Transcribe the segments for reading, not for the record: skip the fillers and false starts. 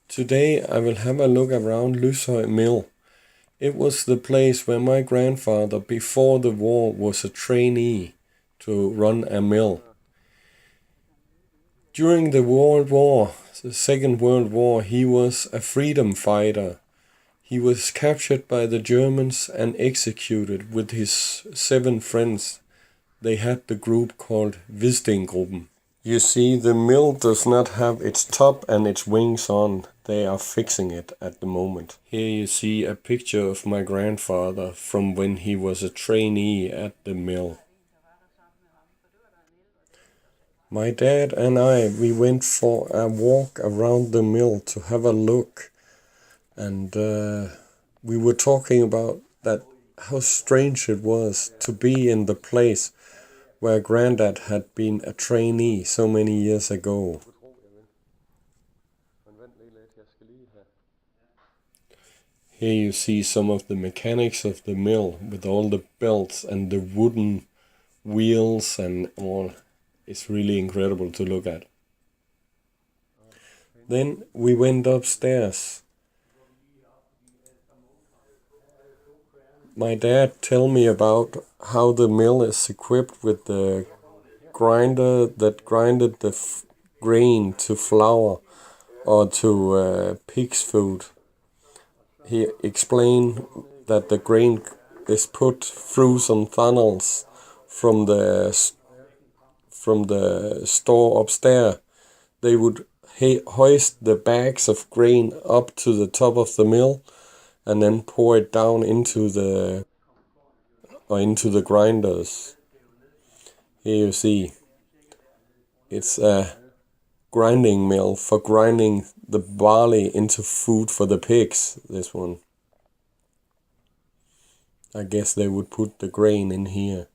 Today I will have a look around Lyshøj mill. It was the place where my grandfather before the war was a trainee to run a mill. During the Second World War, he was a freedom fighter. He was captured by the Germans and executed with his 7 friends. They had the group called Wistinggruppen. You see, the mill does not have its top and its wings on. They are fixing it at the moment. Here you see a picture of my grandfather from when he was a trainee at the mill. My dad and we went for a walk around the mill to have a look. And we were talking about that, how strange it was to be in the place where Granddad had been a trainee so many years ago. Here you see some of the mechanics of the mill with all the belts and the wooden wheels and all. It's really incredible to look at. Then we went upstairs. My dad told me about how the mill is equipped with the grinder that grinded the grain to flour or to pig's food. He explained that the grain is put through some tunnels from the store upstairs. They would hoist the bags of grain up to the top of the mill and then pour it down into the grinders. Here you see, it's a grinding mill for grinding the barley into food for the pigs, this one. I guess they would put the grain in here.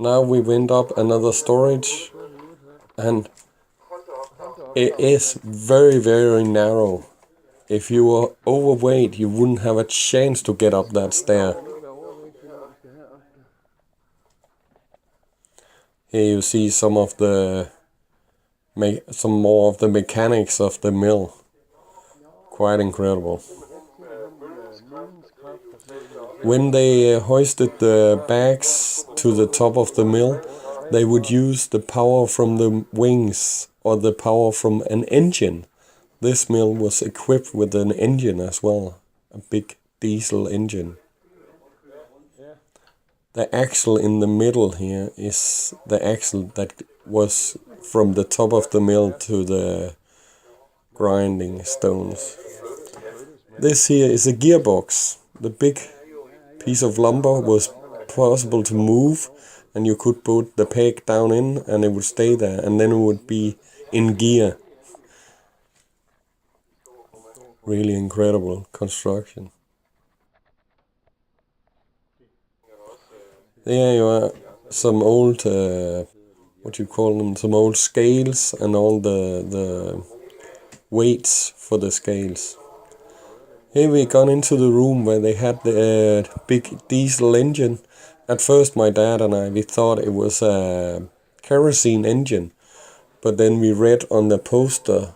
Now we went up another storage, and it is very, very narrow. If you were overweight, you wouldn't have a chance to get up that stair. Here you see some more of the mechanics of the mill. Quite incredible. When they hoisted the bags to the top of the mill, they would use the power from the wings or the power from an engine. This mill was equipped with an engine as well, a big diesel engine. The axle in the middle here is the axle that was from the top of the mill to the grinding stones. This here is a gearbox. The big piece of lumber was possible to move, and you could put the peg down in and it would stay there, and then it would be in gear. Really incredible construction. There you are, some old, some old scales and all the weights for the scales. Here we gone into the room where they had the big diesel engine. At first my dad and we thought it was a kerosene engine, but then we read on the poster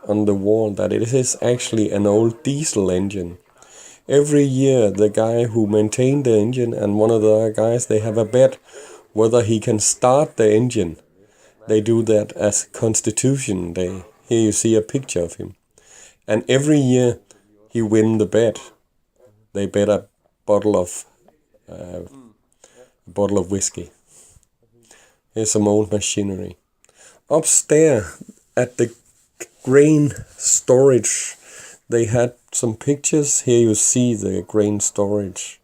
on the wall that it is actually an old diesel engine. Every year the guy who maintained the engine and one of the other guys, they have a bet whether he can start the engine. They do that as Constitution Day. Here you see a picture of him. And every year he win the bet. They bet a bottle of whiskey. Here's some old machinery. Upstairs at the grain storage, they had some pictures. Here you see the grain storage.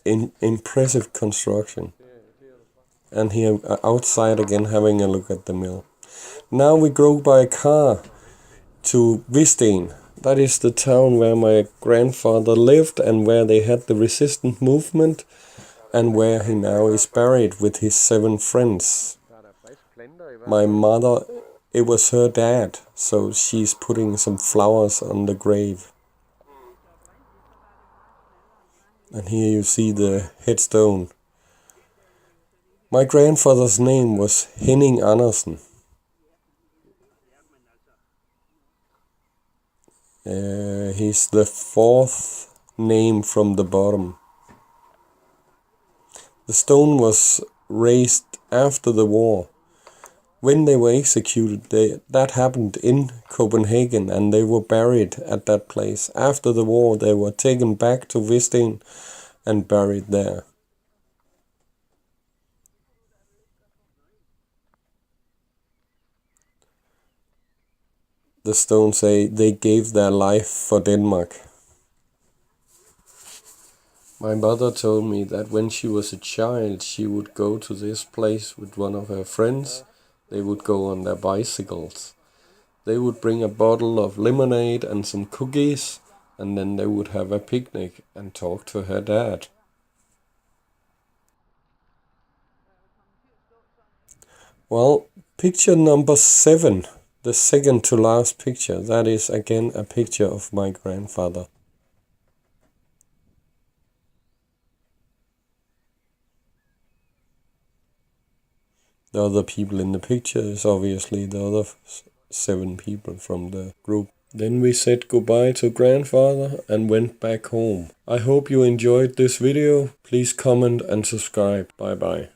Impressive construction. And here outside again having a look at the mill. Now we go by car to Wisting. That is the town where my grandfather lived and where they had the resistance movement and where he now is buried with his 7 friends. My mother, it was her dad, so she's putting some flowers on the grave. And here you see the headstone. My grandfather's name was Henning Andersen. He's the fourth name from the bottom. The stone was raised after the war. When they were executed, that happened in Copenhagen, and they were buried at that place. After the war, they were taken back to Visten and buried there. The stones say they gave their life for Denmark. My mother told me that when she was a child, she would go to this place with one of her friends. They would go on their bicycles. They would bring a bottle of lemonade and some cookies, and then they would have a picnic and talk to her dad. Well, picture number 7, the second to last picture, that is again a picture of my grandfather. The other people in the picture is obviously the other 7 people from the group. Then we said goodbye to grandfather and went back home. I hope you enjoyed this video. Please comment and subscribe. Bye bye.